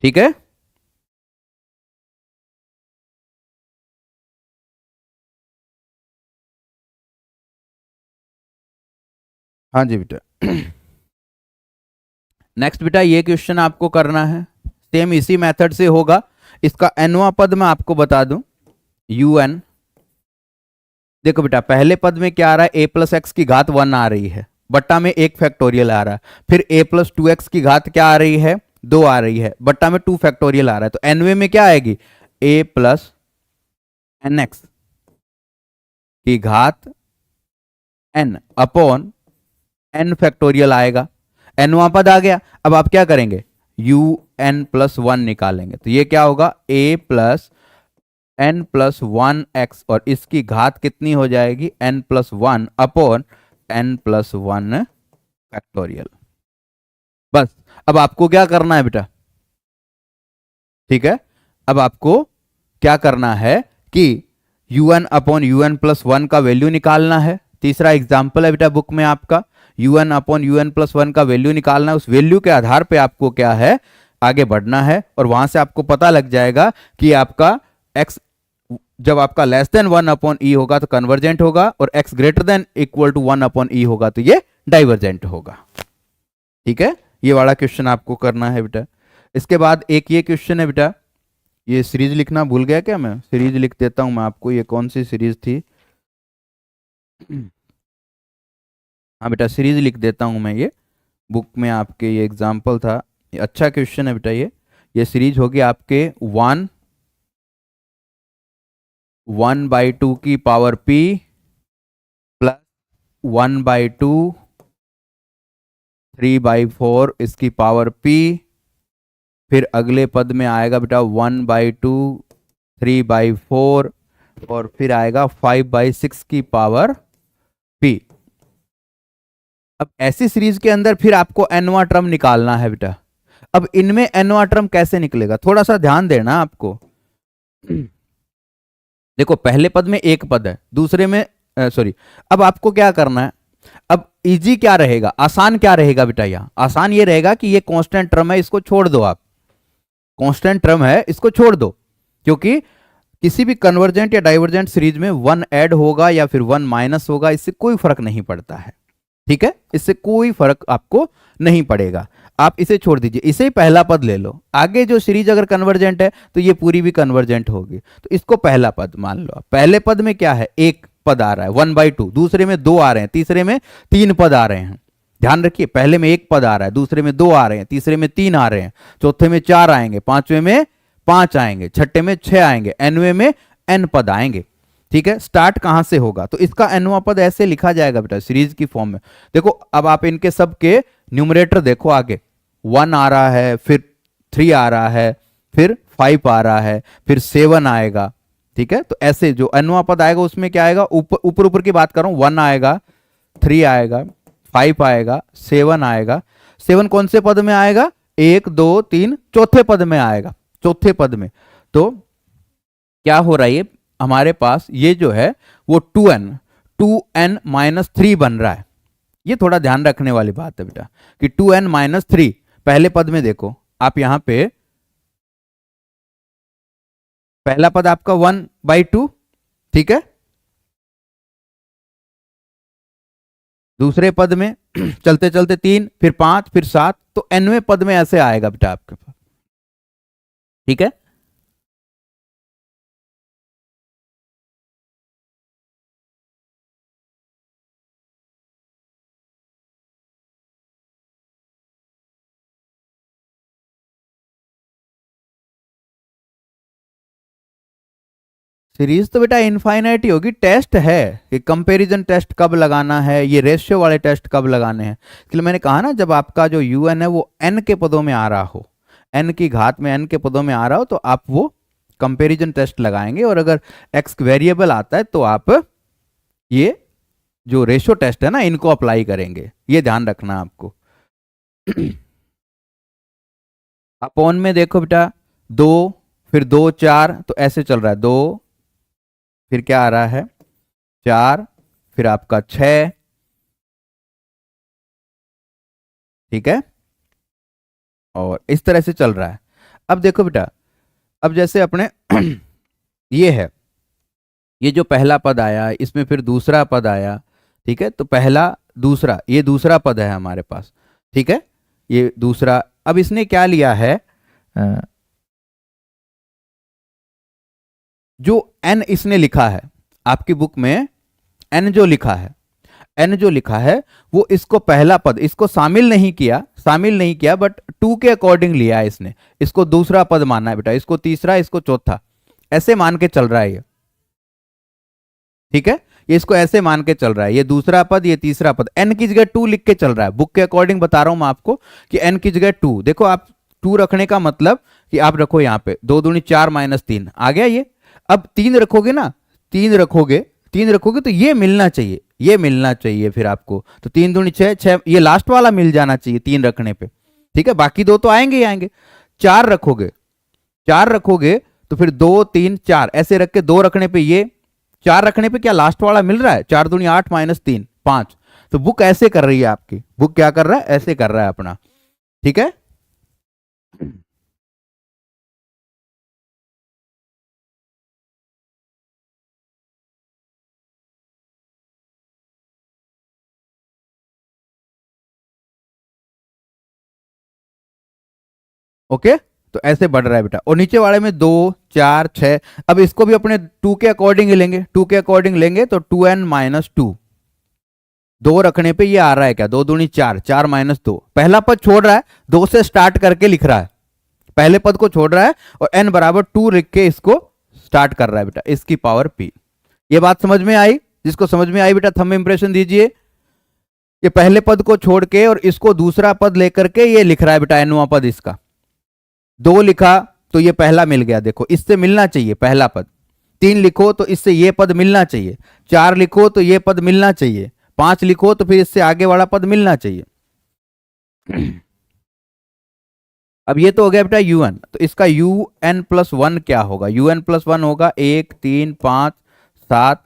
Speaker 1: ठीक है, हाँ जी बेटा। नेक्स्ट बेटा ये क्वेश्चन आपको करना है, सेम इसी मेथड से होगा। इसका nवां पद मैं आपको बता दूं, un। देखो बेटा पहले पद में क्या आ रहा है, a प्लस एक्स की घात 1 आ रही है, बट्टा में 1 फैक्टोरियल आ रहा है। फिर a प्लस 2x की घात क्या आ रही है, 2 आ रही है, बट्टा में 2 फैक्टोरियल आ रहा है। तो nवे में क्या आएगी, a प्लस एन एक्स की घात n अपॉन n फैक्टोरियल आएगा। nवां पद आ गया। अब आप क्या करेंगे, un प्लस 1 निकालेंगे। तो ये क्या होगा, a plus n plus 1x और इसकी घात कितनी हो जाएगी, n plus 1 upon n plus 1 factorial. बस अब आपको क्या करना है बेटा, ठीक है, अब आपको क्या करना है कि un अपॉन un प्लस 1 का वैल्यू निकालना है। तीसरा एग्जाम्पल है बेटा बुक में आपका, un अपॉन un प्लस 1 का वैल्यू निकालना है। उस वैल्यू के आधार पे आपको क्या है, आगे बढ़ना है। और वहां से आपको पता लग जाएगा कि आपका x जब आपका लेस देन 1 अपॉन ई होगा तो कन्वर्जेंट होगा, और x greater than equal to 1 upon e होगा तो ये डाइवर्जेंट होगा। ठीक है, ये वाला क्वेश्चन आपको करना है बेटा। इसके बाद एक ये क्वेश्चन है बेटा, ये सीरीज लिखना भूल गया क्या, मैं सीरीज लिख देता हूं मैं आपको, ये कौन सी सीरीज थी, हाँ बेटा सीरीज लिख देता हूं मैं, ये बुक में आपके ये एग्जाम्पल था। ये अच्छा क्वेश्चन है बेटा, ये सीरीज होगी आपके 1/2 की पावर p प्लस 1/2 3/4 इसकी पावर p, फिर अगले पद में आएगा बेटा 1/2 3/4 और फिर आएगा 5/6 की पावर p। अब ऐसी सीरीज के अंदर फिर आपको nवां टर्म निकालना है बेटा। अब इनमें nवां टर्म कैसे निकलेगा, थोड़ा सा ध्यान देना आपको। देखो पहले पद में एक पद है, दूसरे में सॉरी, अब आपको क्या करना है, अब इजी क्या रहेगा, आसान क्या रहेगा बेटा, यहां आसान ये रहेगा कि ये कांस्टेंट टर्म है इसको छोड़ दो, आप कांस्टेंट टर्म है इसको छोड़ दो, क्योंकि किसी भी कन्वर्जेंट या डाइवर्जेंट सीरीज में 1 ऐड होगा या फिर 1 माइनस होगा, इससे कोई फर्क नहीं पड़ता है। ठीक है, इससे कोई फर्क आपको नहीं पड़ेगा, आप इसे छोड़ दीजिए, इसे ही पहला पद ले लो। आगे जो सीरीज अगर कन्वर्जेंट है तो ये पूरी भी कन्वर्जेंट होगी, तो इसको पहला पद मान लो। पहले पद में क्या है, एक पद आ रहा है 1/2, दूसरे में 2 आ रहे हैं, तीसरे में 3 पद आ रहे हैं। ध्यान रखिए, पहले में एक पद आ रहा है, दूसरे में 2 आ रहे हैं, तीसरे में 3 आ रहे हैं, चौथे में 4 आएंगे, पांचवें में 5 आएंगे, छठे में 6 आएंगे, nवें में n पद आएंगे। ठीक है, स्टार्ट कहां से होगा, तो इसका nवां पद ऐसे लिखा जाएगा बेटा सीरीज की फॉर्म में। देखो अब आप इनके सबके न्यूमरेटर देखो, आगे 1 आ रहा है, फिर 3 आ रहा है, फिर 5 आ रहा है, फिर 7 आएगा। ठीक है, तो ऐसे जो nवां पद आएगा उसमें क्या आएगा, ऊपर ऊपर की बात कर रहा हूं, 1 आएगा, 3 आएगा, 5 आएगा, 7 आएगा। 7 कौन से पद में आएगा, 1 2 3 चौथे पद में आएगा, चौथे पद में। तो क्या हो रहा है, हमारे पास ये जो है वो 2n माइनस 3 बन रहा है। ये थोड़ा ध्यान रखने वाली बात है बेटा कि 2n माइनस 3 पहले पद में देखो, आप यहां पे पहला पद आपका 1/2, ठीक है, दूसरे पद में चलते चलते 3, फिर 5, फिर 7, तो nवें पद में ऐसे आएगा बेटा आपके पास। ठीक है, सीरीज तो बेटा इनफाइनाइट ही होगी, टेस्ट है कि कंपैरिजन टेस्ट कब लगाना है, ये रेशियो वाले टेस्ट कब लगाने हैं। इसलिए मैंने कहा ना, जब आपका जो un है वो n के पदों में आ रहा हो, n की घात में n के पदों में आ रहा हो, तो आप वो कंपैरिजन टेस्ट लगाएंगे। और अगर x वेरिएबल आता है तो आप ये जो रेशियो टेस्ट है ना, इनको अप्लाई करेंगे, ये ध्यान रखना आपको। अपॉन में देखो बेटा 2, फिर 2 4, तो ऐसे चल रहा है 2, फिर क्या आ रहा है 4, फिर आपका 6, ठीक है, और इस तरह से चल रहा है। अब देखो बेटा, अब जैसे अपने ये है, ये जो पहला पद आया, इसमें फिर दूसरा पद आया, ठीक है, तो पहला दूसरा, ये दूसरा पद है हमारे पास, ठीक है, ये दूसरा। अब इसने क्या लिया है, जो n इसने लिखा है आपकी बुक में, n जो लिखा है, n जो लिखा है वो इसको पहला पद, इसको शामिल नहीं किया, बट 2 के अकॉर्डिंग लिया है इसने, इसको दूसरा पद मानना है बेटा, इसको तीसरा, इसको चौथा, ऐसे मान के चल रहा है ये, ठीक है, ये इसको ऐसे मान के चल रहा है, ये दूसरा पद, ये तीसरा पद, n की जगह 2 लिख के चल रहा है। बुक के अकॉर्डिंग बता रहा हूं मैं आपको कि n की जगह 2, देखो आप 2 रखने का मतलब कि आप रखो यहां पे 2 दूनी 4 माइनस 3 आ गया ये। अब 3 रखोगे ना, 3 रखोगे तो ये मिलना चाहिए फिर आपको, तो 3 दूनी 6, ये लास्ट वाला मिल जाना चाहिए 3 रखने पे, ठीक है, बाकी 2 तो आएंगे ही आएंगे। 4 रखोगे तो फिर 2 3 4 ऐसे रख के 2 रखने पे ये, 4 रखने पे क्या लास्ट वाला मिल रहा है, 4 दूनी 8 माइनस 3 5। तो बुक ऐसे कर रही है आपकी, बुक क्या कर रहा है, ऐसे कर रहा है अपना, ठीक है। ओके, तो ऐसे बढ़ रहा है बेटा, और नीचे वाले में 2 4 6, अब इसको भी अपने 2 के अकॉर्डिंग लेंगे, 2 के अकॉर्डिंग लेंगे तो 2n माइनस 2, 2 रखने पे ये आ रहा है क्या, 2 दूनी 4, 4 माइनस 2, पहला पद छोड़ रहा है, 2 से स्टार्ट करके लिख रहा है, पहले पद को छोड़ रहा है और n बराबर 2 लिख के इसको स्टार्ट कर रहा है बेटा, इसकी पावर p। ये बात समझ में आई, जिसको समझ में आई बेटा थंब इंप्रेशन दीजिए। ये पहले पद को छोड़ के और इसको दूसरा पद लेकर के ये लिख रहा है बेटा nवां पद, इसका 2 लिखा तो ये पहला मिल गया, देखो इससे मिलना चाहिए पहला पद, 3 लिखो तो इससे ये पद मिलना चाहिए, 4 लिखो तो ये पद मिलना चाहिए, 5 लिखो तो फिर इससे आगे वाला पद मिलना चाहिए। अब ये तो हो गया बेटा un, तो इसका un+1 क्या होगा, un+1 होगा 1 3 5 7,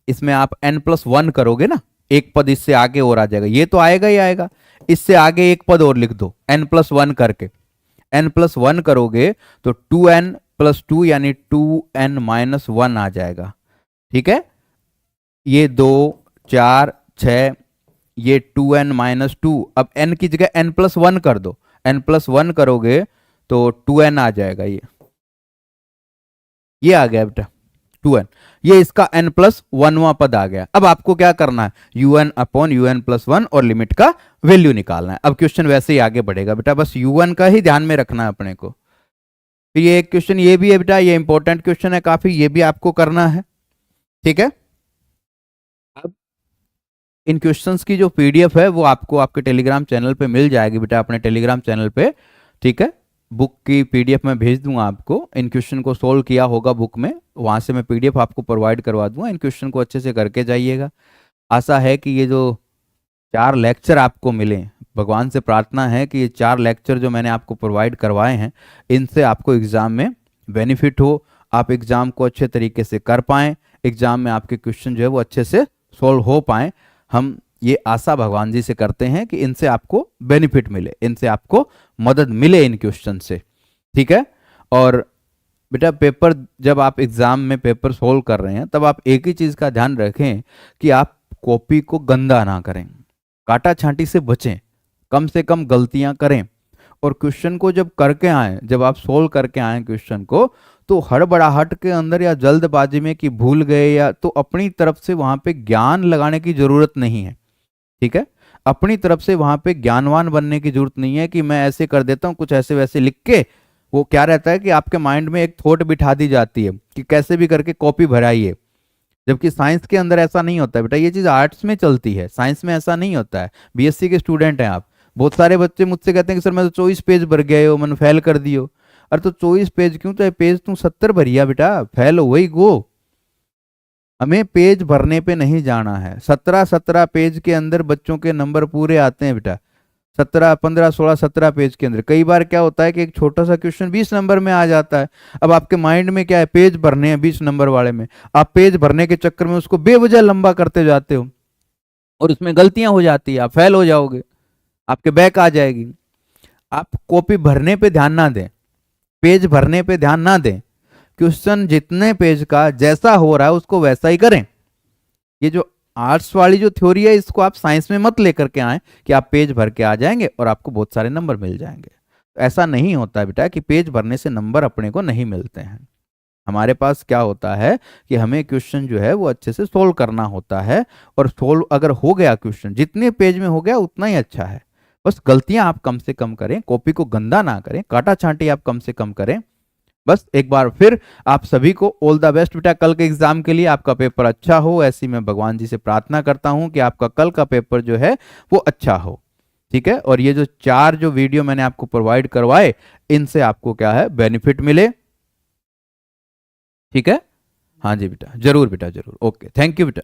Speaker 1: इसमें आप n+1 करोगे ना, एक पद इससे आगे और आ जाएगा, ये तो आएगा ही आएगा, इससे आगे एक पद और लिख दो n+1 करके, n+1 करोगे तो 2n+2 यानी 2n-1 आ जाएगा, ठीक है। ये 2 4 6, ये 2n-2, अब n की जगह n+1 कर दो, n+1 करोगे तो 2n आ जाएगा, ये आ गया बेटा 2n, ये इसका n+1वां पद आ गया। अब आपको क्या करना है, un/un+1 और लिमिट का वैल्यू निकालना है। अब क्वेश्चन वैसे ही आगे बढ़ेगा बेटा, बस un का ही ध्यान में रखना है अपने को। फिर ये एक क्वेश्चन ये भी है बेटा, ये इंपॉर्टेंट क्वेश्चन है काफी, ये भी आपको करना है, ठीक है। अब इन क्वेश्चंस की जो पीडीएफ है वो आपको आपके टेलीग्राम चैनल पे मिल जाएगी बेटा, अपने टेलीग्राम चैनल पे, ठीक है। बुक की पीडीएफ मैं भेज दूंगा आपको, इन क्वेश्चन को सोल्व किया होगा बुक में, वहां से मैं पीडीएफ आपको प्रोवाइड करवा दूंगा, इन क्वेश्चन को अच्छे से करके जाइएगा। आशा है कि ये जो 4 लेक्चर आपको मिले, भगवान से प्रार्थना है कि ये 4 लेक्चर जो मैंने आपको प्रोवाइड करवाए हैं, इनसे आपको एग्जाम में बेनिफिट हो, आप एग्जाम को अच्छे तरीके से कर पाएं, एग्जाम में आपके क्वेश्चन जो है वो अच्छे से सोल्व हो पाएं। हम ये आशा भगवान जी से करते हैं कि इनसे आपको बेनिफिट मिले, इनसे आपको मदद मिले इन क्वेश्चन से, ठीक है। और बेटा पेपर, जब आप एग्जाम में पेपर सोल्व कर रहे हैं तब आप एक ही चीज का ध्यान रखें कि आप कॉपी को गंदा ना करें, काटा छांटी से बचें, कम से कम गलतियां करें, और क्वेश्चन को जब करके आए, जब आप सोल्व करके आए क्वेश्चन को, तो हड़बड़ाहट के अंदर या जल्दबाजी में कि भूल गए या, तो अपनी तरफ से वहां पे ज्ञान लगाने की जरूरत नहीं है, ठीक है। अपनी तरफ से वहां पे ज्ञानवान बनने की जरूरत नहीं है कि मैं ऐसे कर देता हूं, कुछ ऐसे वैसे लिख के वो क्या रहता है कि आपके माइंड में एक थॉट बिठा दी जाती है कि कैसे भी करके कॉपी भराइए, जबकि साइंस के अंदर ऐसा नहीं होता है बेटा। ये चीज़ आर्ट्स में चलती है, साइंस में ऐसा नहीं होता है। बीएससी के स्टूडेंट हैं आप, बहुत सारे बच्चे मुझसे कहते हैं कि सर मैं तो 24 पेज भर गए हो, मैंने फेल कर दियो। अरे तो 24 पेज क्यों, चाहे पेज तू 70 भरिया बेटा, फेल हो वही गो। हमें पेज भरने पे नहीं जाना है। 17 पेज के अंदर बच्चों के नंबर पूरे आते हैं बेटा, 17 15 16 17 पेज के अंदर। कई बार क्या होता है कि एक छोटा सा क्वेश्चन 20 नंबर में आ जाता है। अब आपके माइंड में क्या है, पेज भरने हैं 20 नंबर वाले में, आप पेज भरने के चक्कर में उसको बेवजह लंबा करते जाते हो और उसमें गलतियां हो जाती है, आप फेल हो जाओगे, आपके बैक आ जाएगी। आप कॉपी भरने पे ध्यान ना दें, पेज भरने पे ध्यान ना दें। क्वेश्चन जितने पेज का जैसा हो रहा है उसको वैसा ही करें। ये जो आर्ट्स वाली जो थ्योरी है, इसको आप साइंस में मत लेकर के आए कि आप पेज भर के आ जाएंगे और आपको बहुत सारे नंबर मिल जाएंगे। ऐसा नहीं होता है बेटा कि पेज भरने से नंबर अपने को नहीं मिलते हैं। हमारे पास क्या होता है कि हमें क्वेश्चन जो है वो अच्छे से सोल्व करना होता है, और सोल्व अगर हो गया क्वेश्चन, जितने पेज में हो गया उतना ही अच्छा है। बस गलतियां आप कम से कम करें, कॉपी को गंदा ना करें, काटा छांटी आप कम से कम करें। बस एक बार फिर आप सभी को ऑल द बेस्ट बेटा, कल के एग्जाम के लिए। आपका पेपर अच्छा हो, ऐसी मैं भगवान जी से प्रार्थना करता हूं कि आपका कल का पेपर जो है वो अच्छा हो। ठीक है, और ये जो 4 जो वीडियो मैंने आपको प्रोवाइड करवाए, इनसे आपको क्या है, बेनिफिट मिले। ठीक है, हाँ जी बेटा, जरूर बेटा जरूर। ओके, थैंक यू बेटा।